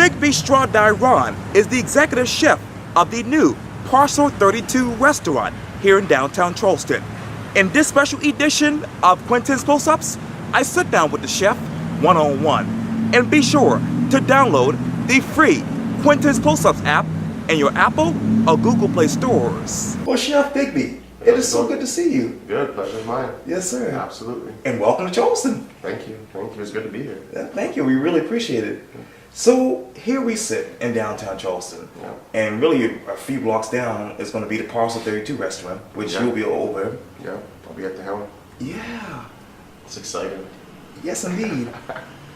Digby Stridiron is the executive chef of the new Parcel 32 restaurant here in downtown Charleston. In this special edition of Quintin's Close-Ups, I sit down with the chef one-on-one. And be sure to download the free Quintin's Close-Ups app in your Apple or Google Play stores. Well, Chef Digby, it is so good to see you. Good, pleasure of mine. Yes, sir. Absolutely. And welcome to Charleston. Thank you. It's good to be here. Yeah, thank you. We really appreciate it. So here we sit in downtown Charleston, and really a few blocks down is going to be the Parcel 32 restaurant, which you'll be over. Yeah, I'll be at the helm. Yeah. It's exciting. Yes, indeed.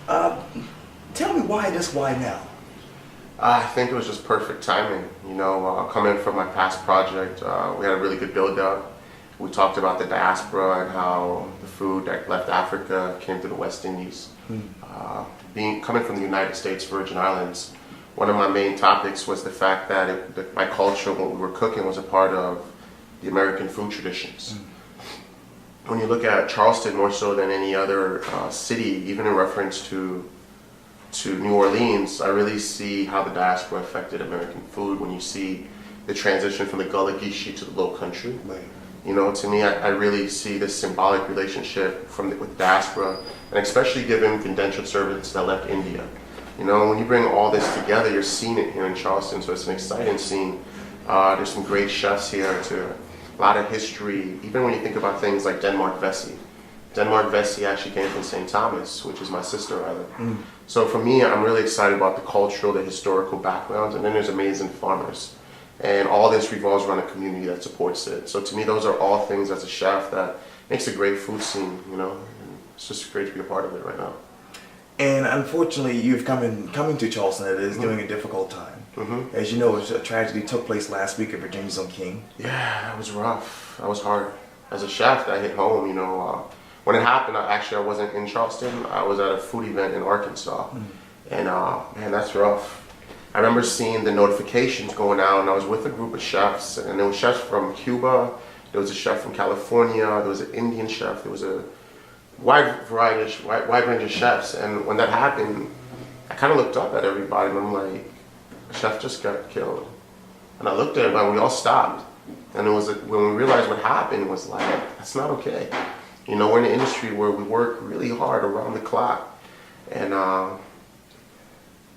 Tell me why now? I think it was just perfect timing. You know, coming from my past project, we had a really good build-up. We talked about the diaspora and how the food that left Africa came to the West Indies. Coming from the United States Virgin Islands, one of my main topics was the fact that my culture, what we were cooking, was a part of the American food traditions. When you look at Charleston more so than any other city, even in reference to New Orleans, I really see how the diaspora affected American food when you see the transition from the Gullah Geechee to the Low Country. Right. You know, to me, I really see this symbolic relationship with diaspora, and especially given indentured servants that left India. You know, when you bring all this together, you're seeing it here in Charleston, so it's an exciting scene. There's some great chefs here, a lot of history, even when you think about things like Denmark Vesey. Denmark Vesey actually came from St. Thomas, which is my sister, rather. So for me, I'm really excited about the cultural, the historical backgrounds, and then there's amazing farmers. And all this revolves around a community that supports it. So to me, those are all things as a chef that makes a great food scene, you know. And it's just great to be a part of it right now. And unfortunately, you've coming to Charleston. It is during a difficult time. As you know, a tragedy took place last week at Virginia's own King. Yeah, that was rough. That was hard. As a chef, that hit home, you know. When it happened, I wasn't in Charleston. I was at a food event in Arkansas. And man, that's rough. I remember seeing the notifications going out, and I was with a group of chefs, and there were chefs from Cuba, there was a chef from California, there was an Indian chef, there was a wide range of chefs. And when that happened, I kind of looked up at everybody, and I'm like, a chef just got killed. And I looked at everybody, and we all stopped. And it was when we realized what happened, it was like, that's not okay. You know, we're in an industry where we work really hard around the clock, and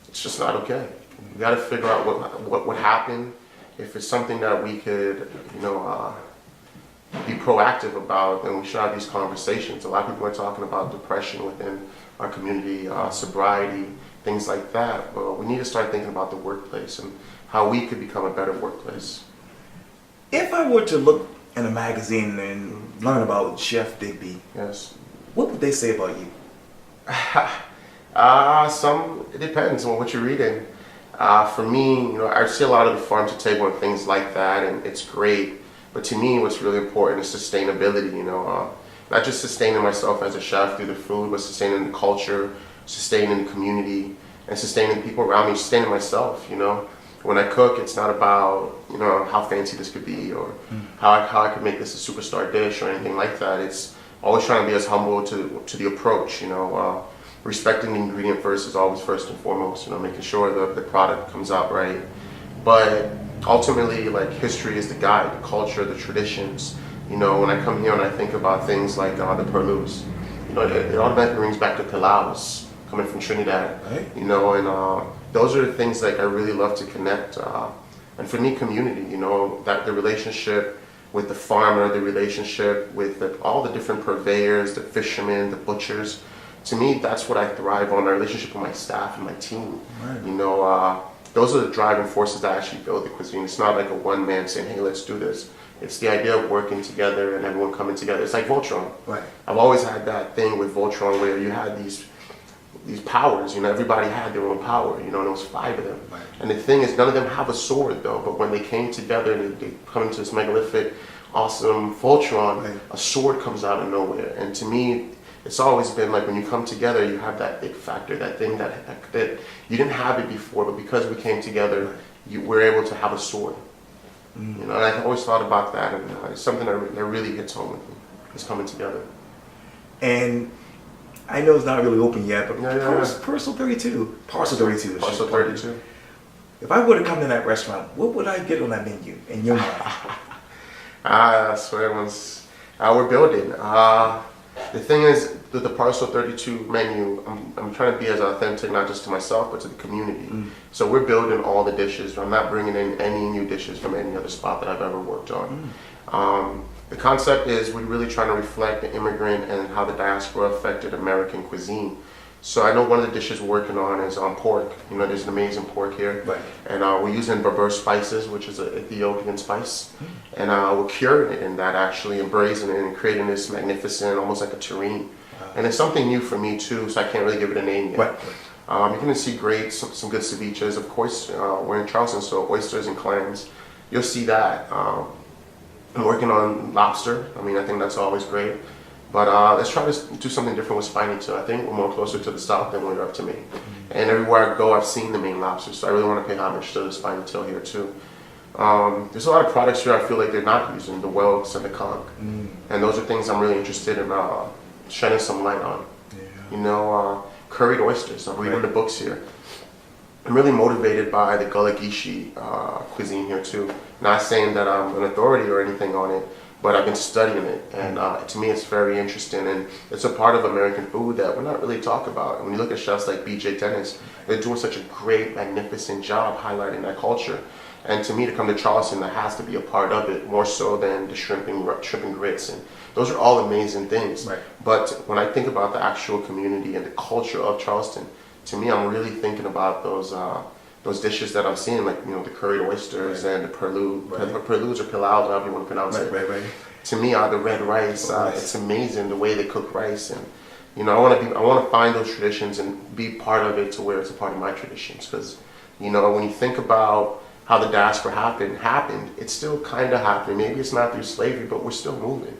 it's just not okay. We got to figure out what happened. If it's something that we could, you know, be proactive about, then we should have these conversations. A lot of people are talking about depression within our community, sobriety, things like that. But we need to start thinking about the workplace and how we could become a better workplace. If I were to look in a magazine and learn about Chef Digby, yes, what would they say about you? It depends on what you're reading. For me, you know, I see a lot of the farm to table and things like that, and it's great. But to me, what's really important is sustainability. You know, not just sustaining myself as a chef through the food, but sustaining the culture, sustaining the community, and sustaining the people around me, sustaining myself. You know, when I cook, it's not about, you know, how fancy this could be or how I could make this a superstar dish or anything like that. It's always trying to be as humble to the approach. You know. Respecting the ingredient first is always first and foremost, you know, making sure the product comes out right. But ultimately, like, history is the guide, the culture, the traditions. You know, when I come here and I think about things like the purlus, you know, it automatically brings back to pilaus, coming from Trinidad. Right. You know, and those are the things like I really love to connect. And for me, community, you know, that the relationship with the farmer, the relationship with all the different purveyors, the fishermen, the butchers. To me, that's what I thrive on, the relationship with my staff and my team. Right. You know, those are the driving forces that actually build the cuisine. It's not like a one man saying, hey, let's do this. It's the idea of working together and everyone coming together. It's like Voltron. Right. I've always had that thing with Voltron where you had these powers, you know, everybody had their own power, you know, and there was 5 of them. Right. And the thing is, none of them have a sword though, but when they came together and they come into this megalithic, awesome Voltron, a sword comes out of nowhere. And to me, it's always been like when you come together, you have that big factor, that thing that you didn't have it before, but because we came together, we're able to have a sword. You know, and I've always thought about that, and it's something that really hits home with me. It's coming together. And I know it's not really open yet, but Yeah. Parcel 32. Parcel 32. Parcel 32. If I were to come to that restaurant, what would I get on that menu in your mind? That's what everyone's. We're building. The thing is, the Parcel 32 menu, I'm trying to be as authentic, not just to myself, but to the community. So we're building all the dishes. I'm not bringing in any new dishes from any other spot that I've ever worked on. The concept is we're really trying to reflect the immigrant and how the diaspora affected American cuisine. So I know one of the dishes we're working on is on pork. You know, there's an amazing pork here. Right. And we're using berber spices, which is an Ethiopian spice. And we're curing it in that, actually, and braising it and creating this magnificent, almost like a terrine. And it's something new for me too, so I can't really give it a name yet. Right. You're going to see some good ceviches. Of course, we're in Charleston, so oysters and clams. You'll see that. I'm working on lobster. I mean, I think that's always great. But let's try to do something different with spiny tail. I think we're more closer to the south than we're up to Maine. And everywhere I go, I've seen the Maine lobster, so I really want to pay homage to the spiny tail here too. There's a lot of products here I feel like they're not using, the whelks and the conch. And those are things I'm really interested in shedding some light on. You know, curried oysters. I'm reading the books here. I'm really motivated by the Gullah Geechee cuisine here too. Not saying that I'm an authority or anything on it, but I've been studying it, and to me it's very interesting, and it's a part of American food that we're not really talking about. And when you look at chefs like B.J. Dennis, they're doing such a great, magnificent job highlighting that culture. And to me, to come to Charleston, that has to be a part of it, more so than the shrimp and grits. And those are all amazing things. Right. But when I think about the actual community and the culture of Charleston, to me, I'm really thinking about those dishes that I'm seeing, like, you know, the curried oysters and the purloo, purloos or pilau, however you want to pronounce it. Right. To me, the red rice. It's amazing the way they cook rice, and you know, I want to find those traditions and be part of it to where it's a part of my traditions. Because you know, when you think about how the diaspora happened, it's still kind of happening. Maybe it's not through slavery, but we're still moving.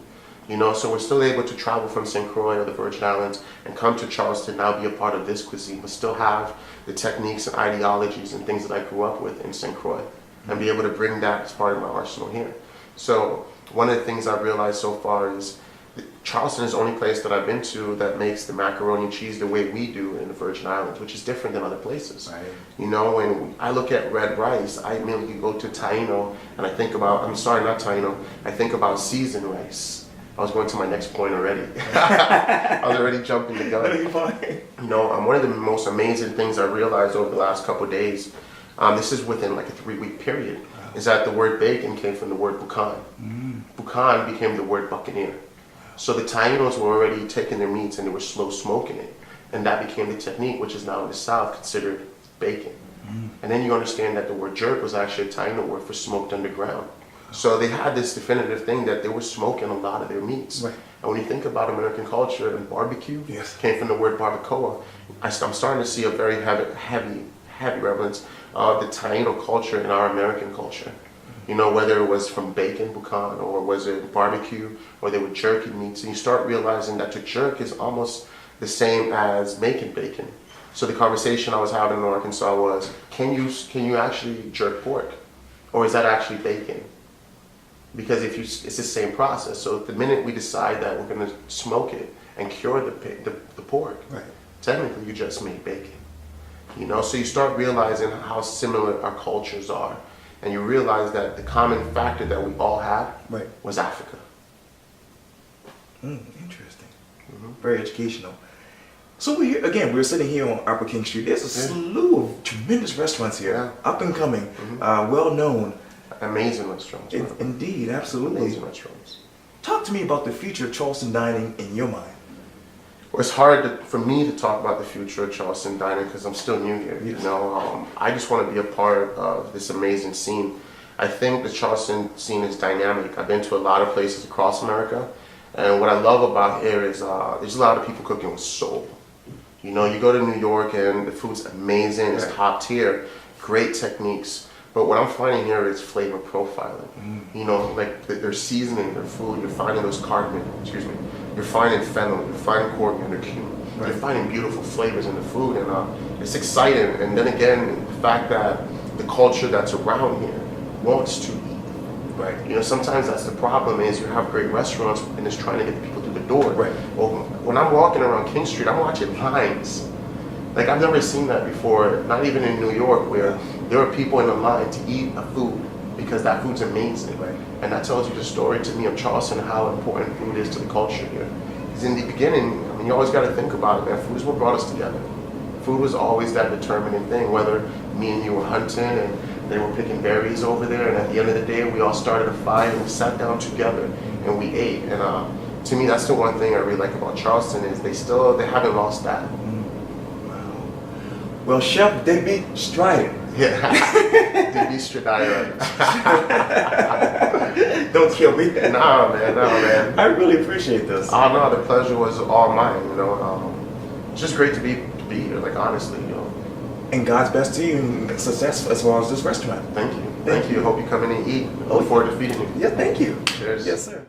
You know, so we're still able to travel from St. Croix or the Virgin Islands and come to Charleston, now be a part of this cuisine, but still have the techniques and ideologies and things that I grew up with in St. Croix, and be able to bring that as part of my arsenal here. So one of the things I've realized so far is that Charleston is the only place that I've been to that makes the macaroni and cheese the way we do in the Virgin Islands, which is different than other places. Right. You know, when I look at red rice, I immediately go to Taino, and I think about, I think about seasoned rice. I was going to my next point already. I was already jumping the gun. You know, one of the most amazing things I realized over the last couple of days, this is within like a 3-week period, is that the word bacon came from the word bucan. Bucan became the word buccaneer. So the Tainos were already taking their meats and they were slow smoking it. And that became the technique, which is now in the South considered bacon. And then you understand that the word jerk was actually a Taino word for smoked underground. So they had this definitive thing that they were smoking a lot of their meats. Right. And when you think about American culture and barbecue, came from the word barbacoa. I'm starting to see a very heavy relevance of the Taino culture in our American culture. You know, whether it was from bacon, bucan, or was it barbecue, or they were jerking meats. And you start realizing that to jerk is almost the same as making bacon. So the conversation I was having in Arkansas was, can you actually jerk pork? Or is that actually bacon? Because it's the same process. So the minute we decide that we're going to smoke it and cure the pork, technically you just made bacon. You know, so you start realizing how similar our cultures are, and you realize that the common factor that we all had was Africa. Interesting. Very educational. So we're sitting here on Upper King Street. There's a slew of tremendous restaurants here, up and coming, well known. Amazing restaurants. Indeed, absolutely. Amazing restaurants. Talk to me about the future of Charleston dining in your mind. Well, it's hard for me to talk about the future of Charleston dining because I'm still new here. You know, I just want to be a part of this amazing scene. I think the Charleston scene is dynamic. I've been to a lot of places across America, and what I love about here is there's a lot of people cooking with soul. You know, you go to New York and the food's amazing, it's top tier, great techniques. But what I'm finding here is flavor profiling. You know, like they're seasoning their food. You're finding those cardamom, You're finding fennel. You're finding coriander, cumin. You're finding beautiful flavors in the food, and it's exciting. And then again, the fact that the culture that's around here wants to eat. You know, sometimes that's the problem is you have great restaurants and it's trying to get the people through the door. Well, when I'm walking around King Street, I'm watching lines. Like, I've never seen that before, not even in New York, where there are people in a line to eat a food because that food's amazing. Right. And that tells you the story to me of Charleston and how important food is to the culture here. Because in the beginning, I mean, you always got to think about it, man. Food is what brought us together. Food was always that determining thing, whether me and you were hunting and they were picking berries over there, and at the end of the day, we all started a fire and we sat down together and we ate. And to me, that's the one thing I really like about Charleston is they haven't lost that. Well, Chef Digby Stridiron. Yeah, Digby Stridiron. Don't kill me. Nah, man. I really appreciate this. Oh no, the pleasure was all mine. It's just great to be here. Like, honestly, And God's best to you and success as well as this restaurant. Thank you. Hope you come in and eat. Look forward to feeding you. Yeah, thank you. Cheers. Yes, sir.